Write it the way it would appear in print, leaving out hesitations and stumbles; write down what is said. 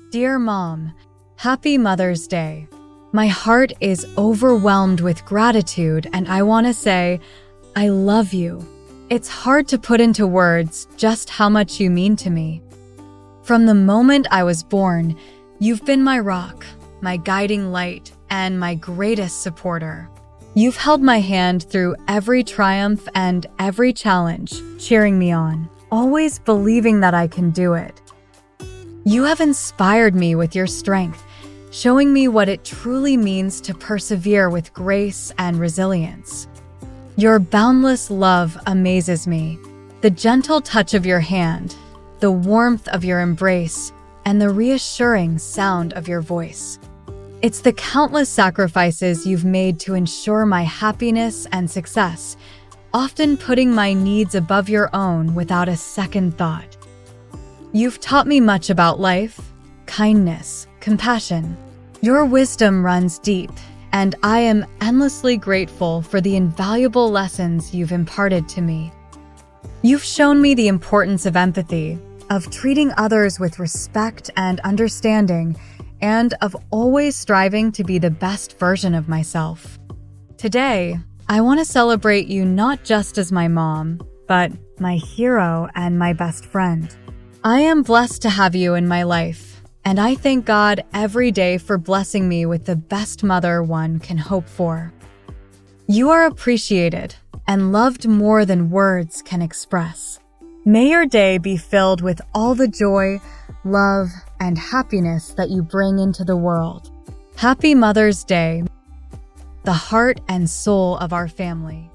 Dear Mom, Happy Mother's Day. My heart is overwhelmed with gratitude, and I want to say, I love you. It's hard to put into words just how much you mean to me. From the moment I was born, you've been my rock, my guiding light, and my greatest supporter. You've held my hand through every triumph and every challenge, cheering me on, always believing that I can do it. You have inspired me with your strength, showing me what it truly means to persevere with grace and resilience. Your boundless love amazes me. The gentle touch of your hand, the warmth of your embrace, and the reassuring sound of your voice. It's the countless sacrifices you've made to ensure my happiness and success, often putting my needs above your own without a second thought. You've taught me much about life, kindness, compassion. Your wisdom runs deep, and I am endlessly grateful for the invaluable lessons you've imparted to me. You've shown me the importance of empathy, of treating others with respect and understanding, and of always striving to be the best version of myself. Today, I want to celebrate you not just as my mom, but my hero and my best friend. I am blessed to have you in my life, and I thank God every day for blessing me with the best mother one can hope for. You are appreciated and loved more than words can express. May your day be filled with all the joy, love, and happiness that you bring into the world. Happy Mother's Day, the heart and soul of our family.